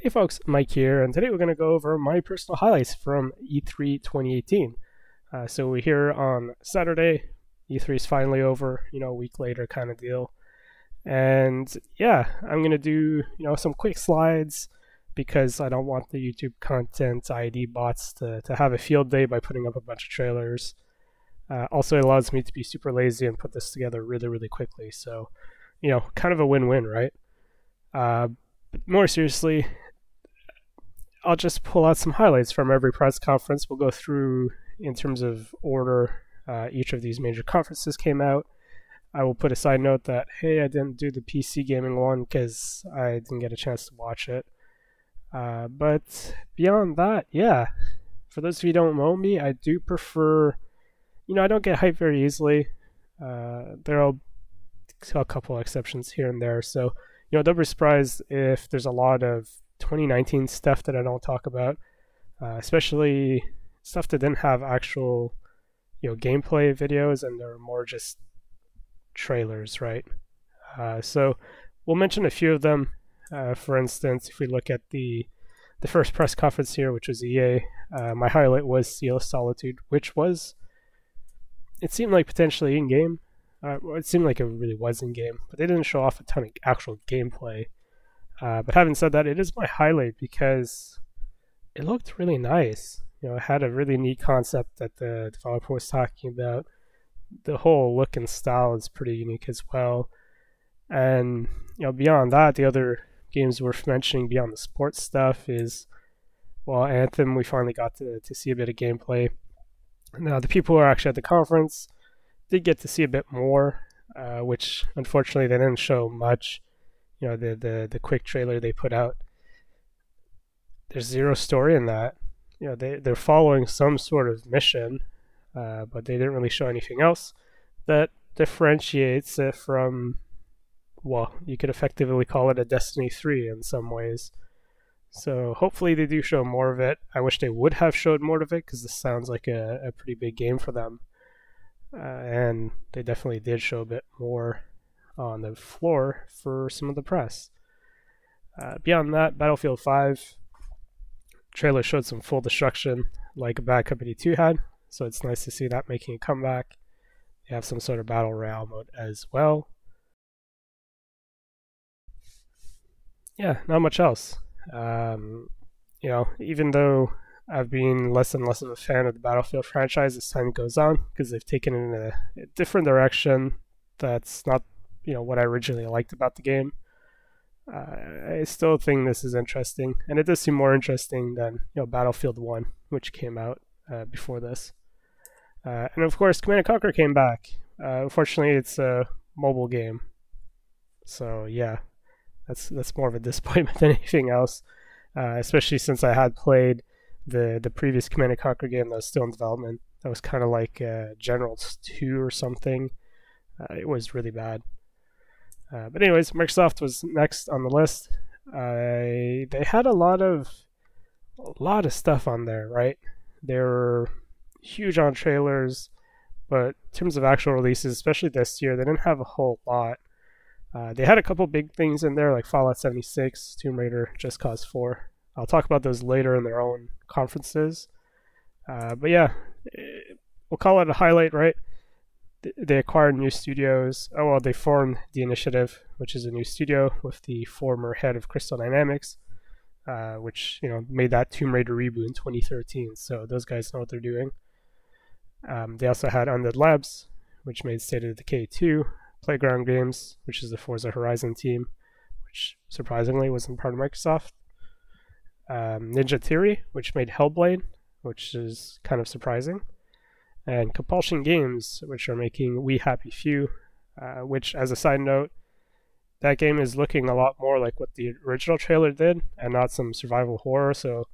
Hey folks, Mike here, and today we're going to go over my personal highlights from E3 2018. So we're here on Saturday. E3 is finally over, a week later kind of deal. And yeah, I'm going to do, some quick slides because I don't want the YouTube content ID bots to have a field day by putting up a bunch of trailers. Also, it allows me to be super lazy and put this together really, really quickly. So, kind of a win-win, right? But more seriously, I'll just pull out some highlights from every press conference. We'll go through, in terms of order, each of these major conferences came out. I will put a side note that, hey, I didn't do the PC gaming one because I didn't get a chance to watch it. But beyond that, yeah, for those of you who don't know me, I do prefer, I don't get hyped very easily. There are a couple exceptions here and there. So, don't be surprised if there's a lot of 2019 stuff that I don't talk about, especially stuff that didn't have actual, gameplay videos and they're more just trailers, right? So we'll mention a few of them. For instance, if we look at the first press conference here, which was EA, my highlight was Seal of Solitude, which was, it seemed like potentially in-game. It seemed like it really was in-game, but they didn't show off a ton of actual gameplay. But having said that, it is my highlight because it looked really nice. It had a really neat concept that the developer was talking about. The whole look and style is pretty unique as well. And, beyond that, the other games worth mentioning beyond the sports stuff is, well, Anthem, we finally got to see a bit of gameplay. Now, the people who are actually at the conference did get to see a bit more, which unfortunately they didn't show much. The quick trailer they put out, there's zero story in that. They're following some sort of mission, but they didn't really show anything else that differentiates it from, well, you could effectively call it a Destiny 3 in some ways. So hopefully they do show more of it. I wish they would have showed more of it because this sounds like a pretty big game for them. And they definitely did show a bit more on the floor for some of the press. Beyond that, Battlefield 5 trailer showed some full destruction like Bad Company 2 had, so it's nice to see that making a comeback. They have some sort of battle royale mode as well. Yeah, not much else. Even though I've been less and less of a fan of the Battlefield franchise as time goes on, because they've taken it in a different direction that's not, what I originally liked about the game. I still think this is interesting, and it does seem more interesting than, Battlefield 1, which came out before this. And of course, Command & Conquer came back. Unfortunately, it's a mobile game, so yeah, that's more of a disappointment than anything else. Especially since I had played the previous Command & Conquer game that was still in development. That was kind of like Generals 2 or something. It was really bad. But anyways, Microsoft was next on the list. They had a lot of stuff on there, right? They were huge on trailers, but in terms of actual releases, especially this year, they didn't have a whole lot. They had a couple big things in there like Fallout 76, Tomb Raider, Just Cause 4. I'll talk about those later in their own conferences. But yeah, we'll call it a highlight, right? They acquired new studios. They formed The Initiative, which is a new studio with the former head of Crystal Dynamics, which made that Tomb Raider reboot in 2013. So those guys know what they're doing. They also had Undead Labs, which made State of Decay 2, Playground Games, which is the Forza Horizon team, which surprisingly wasn't part of Microsoft. Ninja Theory, which made Hellblade, which is kind of surprising. And Compulsion Games, which are making We Happy Few, which, as a side note, that game is looking a lot more like what the original trailer did, and not some survival horror. So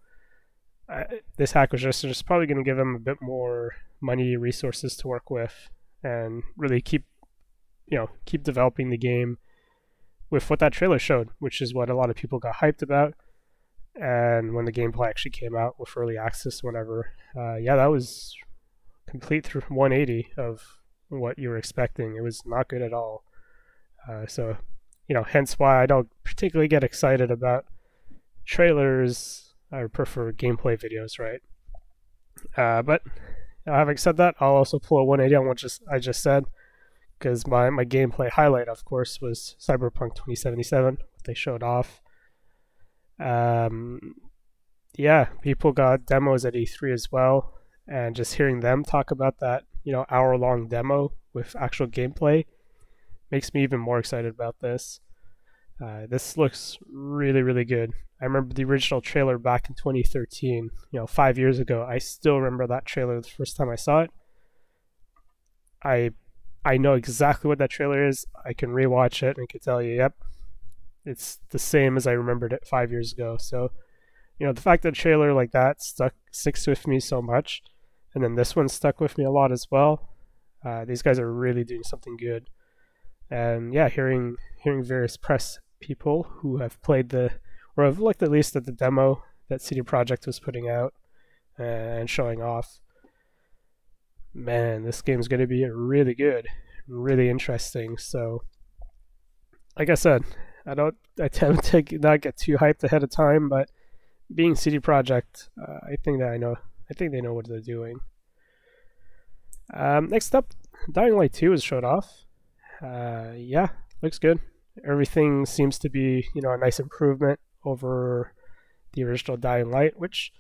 this acquisition is probably going to give them a bit more money, resources to work with, and really keep developing the game with what that trailer showed, which is what a lot of people got hyped about. And when the gameplay actually came out with early access, whatever, that was complete 180 of what you were expecting. It was not good at all. So hence why I don't particularly get excited about trailers, I prefer gameplay videos, right? But having said that, I'll also pull a 180 on what I just said, because my gameplay highlight, of course, was Cyberpunk 2077. What they showed off. Yeah, people got demos at E3 as well, and just hearing them talk about that, hour-long demo with actual gameplay makes me even more excited about this. This looks really, really good. I remember the original trailer back in 2013, 5 years ago. I still remember that trailer the first time I saw it. I know exactly what that trailer is. I can rewatch it and can tell you, yep, it's the same as I remembered it 5 years ago. So, the fact that a trailer like that sticks with me so much, and then this one stuck with me a lot as well. These guys are really doing something good. And yeah, hearing various press people who have played or have looked at least at the demo that CD Projekt was putting out and showing off. Man, this game's going to be really good, really interesting. So, like I said, I tend to not get too hyped ahead of time, but being CD Projekt, I think they know what they're doing. Next up, Dying Light 2 was showed off. Yeah, looks good. Everything seems to be, a nice improvement over the original Dying Light, which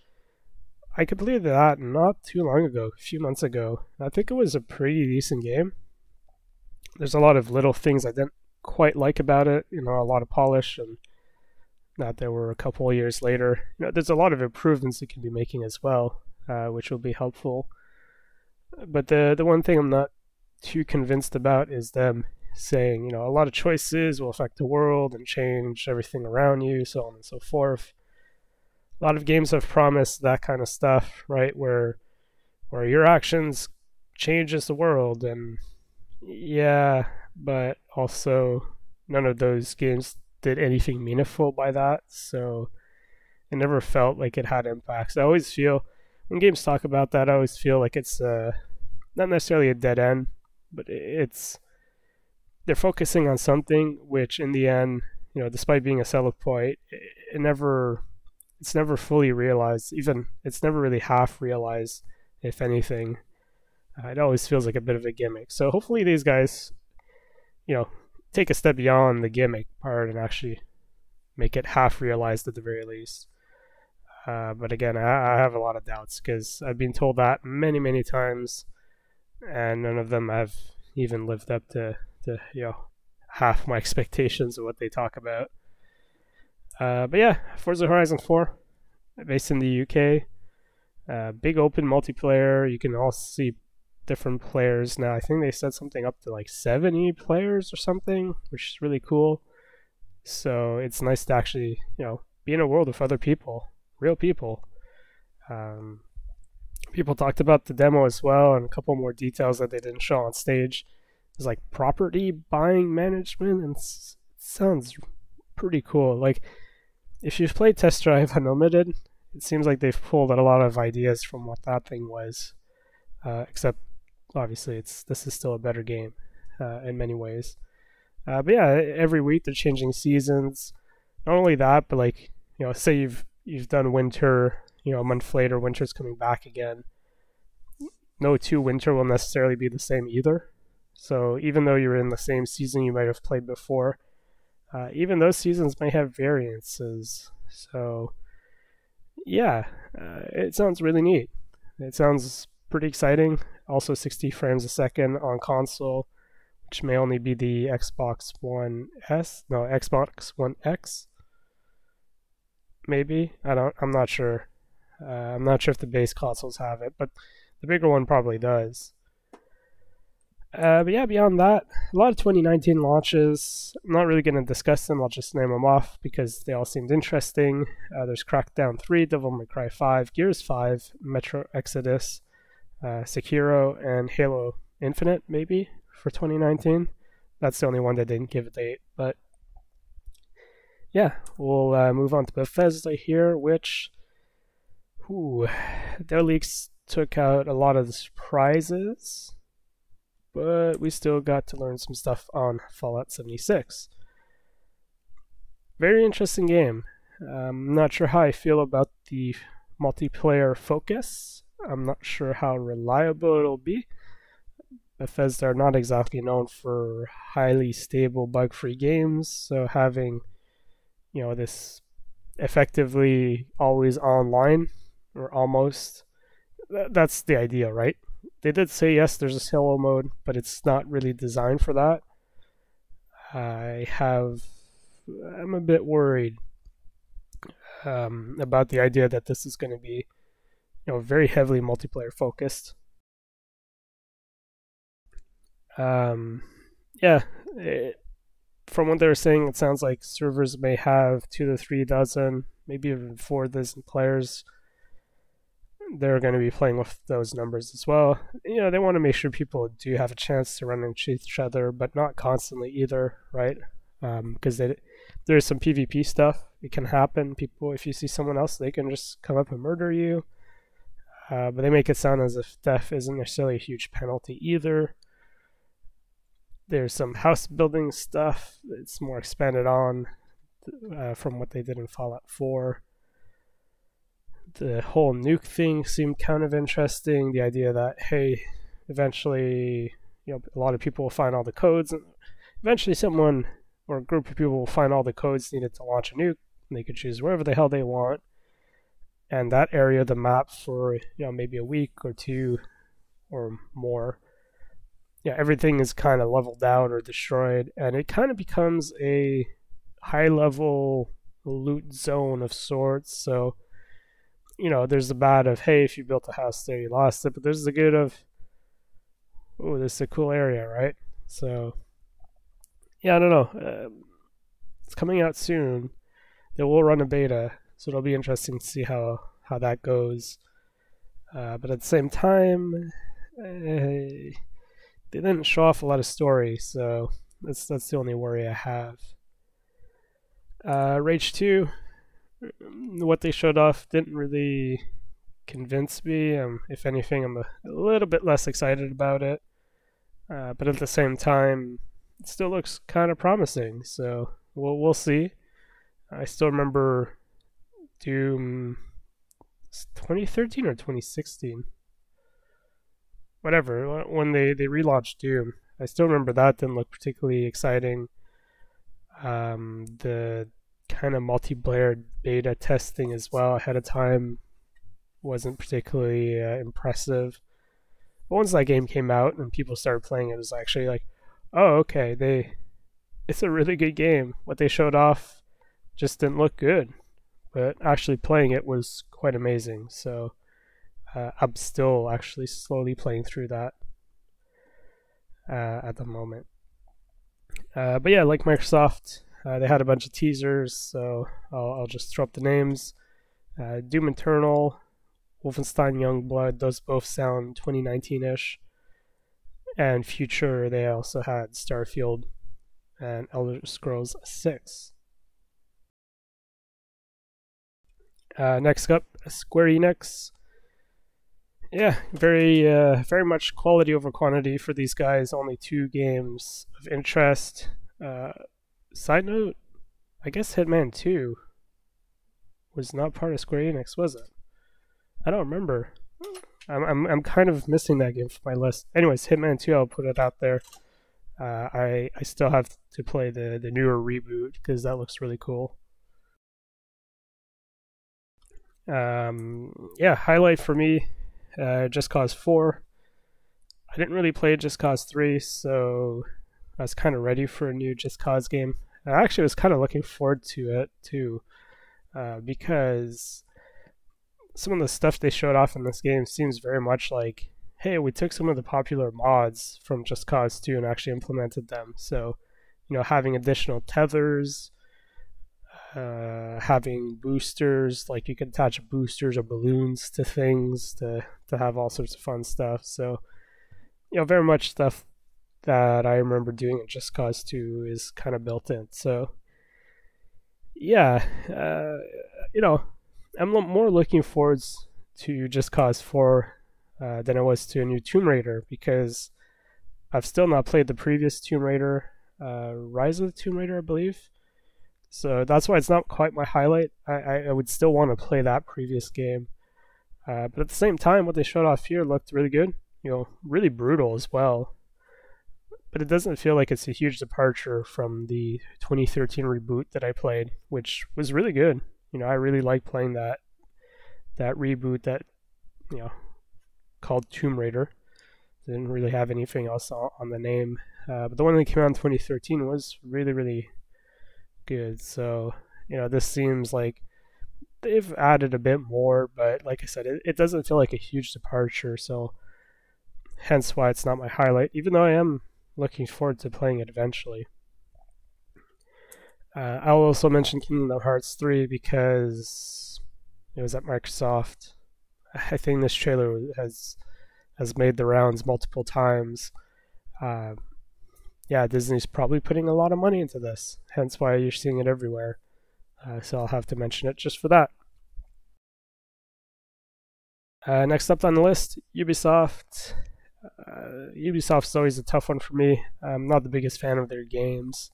I completed that not too long ago, a few months ago. I think it was a pretty decent game. There's a lot of little things I didn't quite like about it, a lot of polish, and that there were a couple of years later. There's a lot of improvements it can be making as well, which will be helpful. But the one thing I'm not too convinced about is them saying, a lot of choices will affect the world and change everything around you, so on and so forth. A lot of games have promised that kind of stuff, right? Where your actions changes the world, and yeah, but also none of those games did anything meaningful by that, so it never felt like it had impacts. I always feel when games talk about that, I always feel like it's not necessarily a dead end, but they're focusing on something which in the end, despite being a selling point, it's never fully realized. Even it's never really half realized, if anything. It always feels like a bit of a gimmick. So hopefully these guys, take a step beyond the gimmick part and actually make it half realized at the very least. But again, I have a lot of doubts because I've been told that many, many times, and none of them have even lived up to half my expectations of what they talk about. But yeah, Forza Horizon 4, based in the UK. Big open multiplayer. You can all see different players now. I think they said something up to like 70 players or something, which is really cool. So it's nice to actually, be in a world with other people, real people. People talked about the demo as well, and a couple more details that they didn't show on stage. There's like property buying management, and it sounds pretty cool. Like, if you've played Test Drive Unlimited, it seems like they've pulled out a lot of ideas from what that thing was. Except, obviously, this is still a better game in many ways. But yeah, every week they're changing seasons. Not only that, but like, say you've done winter, a month later, winter's coming back again. No two winter will necessarily be the same either. So even though you're in the same season you might have played before, even those seasons might have variances. So yeah, it sounds really neat. It sounds pretty exciting. Also 60 frames a second on console, which may only be the Xbox One X. Maybe. I'm not sure. I'm not sure if the base consoles have it, but the bigger one probably does. But yeah, beyond that, a lot of 2019 launches. I'm not really going to discuss them. I'll just name them off because they all seemed interesting. There's Crackdown 3, Devil May Cry 5, Gears 5, Metro Exodus, Sekiro, and Halo Infinite, maybe, for 2019. That's the only one that didn't give a date. But yeah, we'll move on to Bethesda here, which their leaks took out a lot of the surprises, but we still got to learn some stuff on Fallout 76. Very interesting game. I'm not sure how I feel about the multiplayer focus. I'm not sure how reliable it'll be. Bethesda are not exactly known for highly stable, bug-free games, so having this effectively always online or almost, that's the idea, right? They did say yes, there's a solo mode, but it's not really designed for that. I'm a bit worried about the idea that this is going to be very heavily multiplayer focused. Yeah, from what they were saying, it sounds like servers may have 2 to 3 dozen, maybe even 4 dozen players. They're going to be playing with those numbers as well. They want to make sure people do have a chance to run into each other, but not constantly either, right? Because there's some PvP stuff. It can happen. People, if you see someone else, they can just come up and murder you. But they make it sound as if death isn't necessarily a huge penalty either. There's some house building stuff that's more expanded on from what they did in Fallout 4. The whole nuke thing seemed kind of interesting. The idea that, hey, eventually, a lot of people will find all the codes, and eventually someone or a group of people will find all the codes needed to launch a nuke, and they could choose wherever the hell they want. And that area of the map for maybe a week or two or more, everything is kind of leveled out or destroyed, and it kind of becomes a high-level loot zone of sorts. So, there's the bad of, hey, if you built a house there, you lost it, but there's the good of, oh, this is a cool area, right? So, I don't know. It's coming out soon. They will run a beta, so it'll be interesting to see how that goes. But at the same time, they didn't show off a lot of story, so that's the only worry I have. Rage 2, what they showed off didn't really convince me. If anything, I'm a little bit less excited about it. But at the same time, it still looks kind of promising, so we'll see. I still remember Doom 2013 or 2016. Whatever, when they relaunched Doom. I still remember that didn't look particularly exciting. The kind of multiplayer beta testing as well ahead of time wasn't particularly impressive. But once that game came out and people started playing it, it was actually like, oh, okay, it's a really good game. What they showed off just didn't look good, but actually playing it was quite amazing. So I'm still actually slowly playing through that at the moment. But yeah, like Microsoft, they had a bunch of teasers, so I'll just throw up the names. Doom Eternal, Wolfenstein Youngblood, those both sound 2019-ish. And future, they also had Starfield and Elder Scrolls 6. Next up, Square Enix. Yeah, very much quality over quantity for these guys. Only 2 games of interest. Side note, I guess Hitman 2 was not part of Square Enix, was it? I don't remember. I'm kind of missing that game from my list. Anyways, Hitman 2, I'll put it out there. I still have to play the newer reboot because that looks really cool. Yeah, highlight for me, Just Cause 4. I didn't really play Just Cause 3, so I was kind of ready for a new Just Cause game. I actually was kind of looking forward to it too, because some of the stuff they showed off in this game seems very much like, hey, we took some of the popular mods from Just Cause 2 and actually implemented them. So, having additional tethers, having boosters, like you can attach boosters or balloons to things to have all sorts of fun stuff. So, very much stuff that I remember doing in Just Cause 2 is kind of built in. So, yeah, I'm more looking forward to Just Cause 4 than I was to a new Tomb Raider, because I've still not played the previous Tomb Raider, Rise of the Tomb Raider, I believe. So that's why it's not quite my highlight. I would still want to play that previous game. But at the same time, what they showed off here looked really good. Really brutal as well. But it doesn't feel like it's a huge departure from the 2013 reboot that I played, which was really good. I really like playing that reboot that called Tomb Raider. Didn't really have anything else on the name, but the one that came out in 2013 was really, really good. So this seems like they've added a bit more, but like I said, it doesn't feel like a huge departure. So hence why it's not my highlight, even though I am looking forward to playing it eventually. I'll also mention Kingdom Hearts 3 because it was at Microsoft. I think this trailer has made the rounds multiple times. Disney's probably putting a lot of money into this, hence why you're seeing it everywhere. So I'll have to mention it just for that. Next up on the list, Ubisoft. Ubisoft's always a tough one for me. I'm not the biggest fan of their games.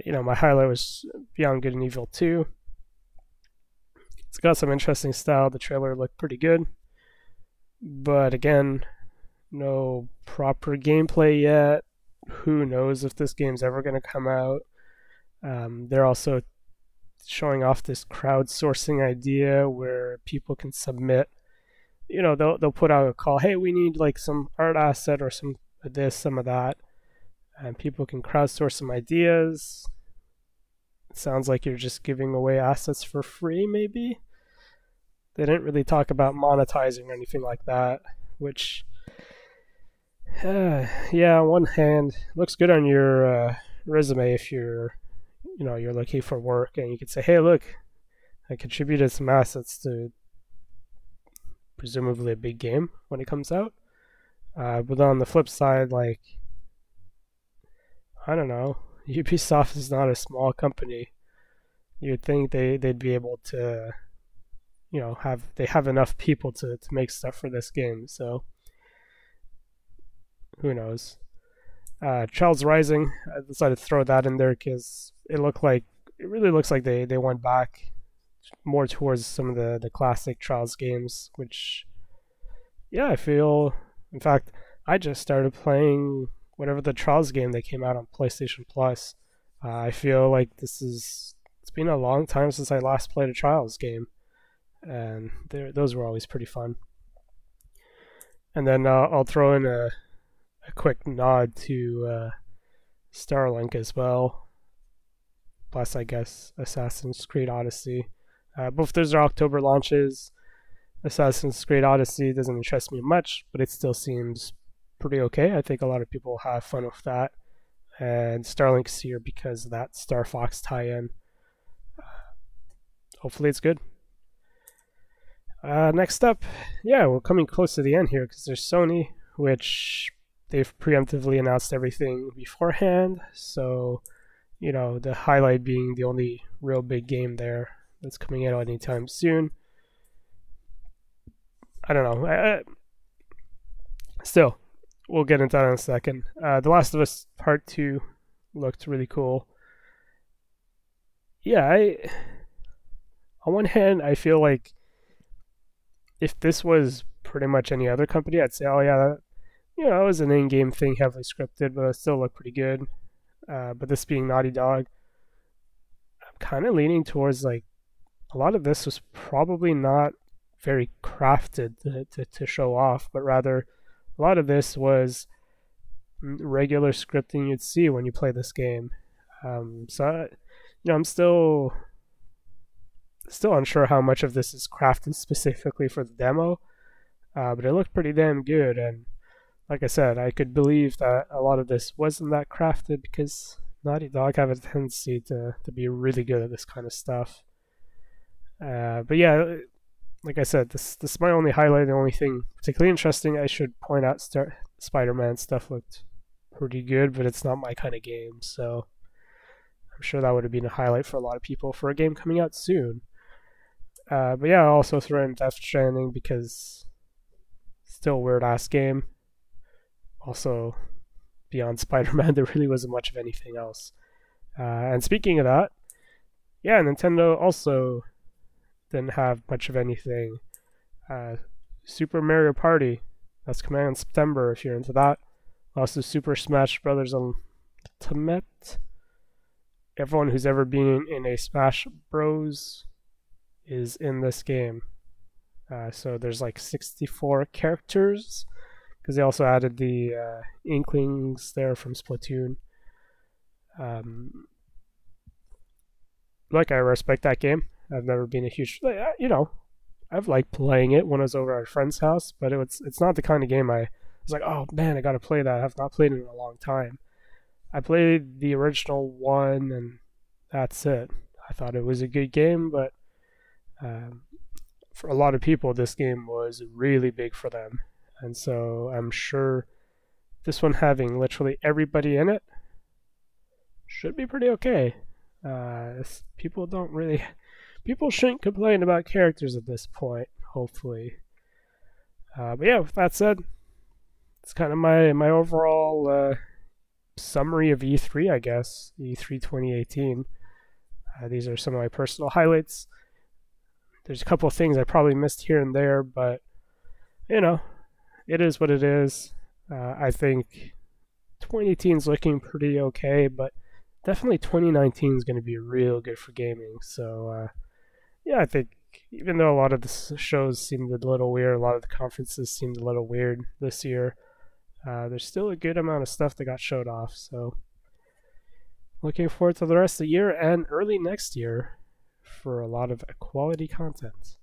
My highlight was Beyond Good and Evil 2. It's got some interesting style. The trailer looked pretty good. But again, no proper gameplay yet. Who knows if this game's ever going to come out. They're also showing off this crowdsourcing idea where people can submit. They'll put out a call. Hey, we need like some art asset or some of this, some of that. And people can crowdsource some ideas. It sounds like you're just giving away assets for free, maybe. They didn't really talk about monetizing or anything like that, which, on one hand, looks good on your resume if you're looking for work, and you could say, hey, look, I contributed some assets to presumably a big game when it comes out. But on the flip side, like, I don't know, Ubisoft is not a small company. You'd think they'd be able to, they have enough people to make stuff for this game. So who knows? Trials Rising, I decided to throw that in there because it really looks like they went back more towards some of the classic Trials games, which, I feel. In fact, I just started playing whatever the Trials game that came out on PlayStation Plus. I feel like it's been a long time since I last played a Trials game, and those were always pretty fun. And then I'll throw in a quick nod to Starlink as well. Plus, I guess, Assassin's Creed Odyssey. Both those are October launches. Assassin's Creed Odyssey doesn't interest me much, but it still seems pretty okay. I think a lot of people will have fun with that. And Starlink's here because of that Star Fox tie-in. Hopefully it's good. Next up, we're coming close to the end here because there's Sony, which they've preemptively announced everything beforehand. So, the highlight being the only real big game there that's coming out anytime soon. I don't know. Still, we'll get into that in a second. The Last of Us Part 2 looked really cool. On one hand, I feel like if this was pretty much any other company, I'd say, that was an in-game thing, heavily scripted, but it still looked pretty good. But this being Naughty Dog, I'm kind of leaning towards like a lot of this was probably not very crafted to show off, but rather a lot of this was regular scripting you'd see when you play this game. I'm still unsure how much of this is crafted specifically for the demo, but it looked pretty damn good. And like I said, I could believe that a lot of this wasn't that crafted because Naughty Dog have a tendency to be really good at this kind of stuff. But like I said, this is my only highlight. The only thing particularly interesting I should point out, Spider-Man stuff looked pretty good, but it's not my kind of game, so I'm sure that would have been a highlight for a lot of people for a game coming out soon. But I'll also throw in Death Stranding because still a weird-ass game. Also, beyond Spider-Man, there really wasn't much of anything else. And speaking of that, yeah, Nintendo also didn't have much of anything. Super Mario Party, that's coming out in September if you're into that. Also, Super Smash Brothers Ultimate. Everyone who's ever been in a Smash Bros. Is in this game. So there's like 64 characters, because they also added the Inklings there from Splatoon. Like, I respect that game. I've never been a huge, I've liked playing it when I was over at a friend's house, but it's not the kind of game I was like, oh man, I gotta play that. I've not played it in a long time. I played the original one, and that's it. I thought it was a good game, but for a lot of people, this game was really big for them. And so I'm sure this one, having literally everybody in it, should be pretty okay. People shouldn't complain about characters at this point, hopefully. But yeah, with that said, it's kind of my overall summary of E3, I guess. E3 2018. These are some of my personal highlights. There's a couple of things I probably missed here and there, but it is what it is. I think 2018 is looking pretty okay, but definitely 2019 is going to be real good for gaming. So yeah, I think even though a lot of the shows seemed a little weird, a lot of the conferences seemed a little weird this year, there's still a good amount of stuff that got showed off. So looking forward to the rest of the year and early next year for a lot of quality content.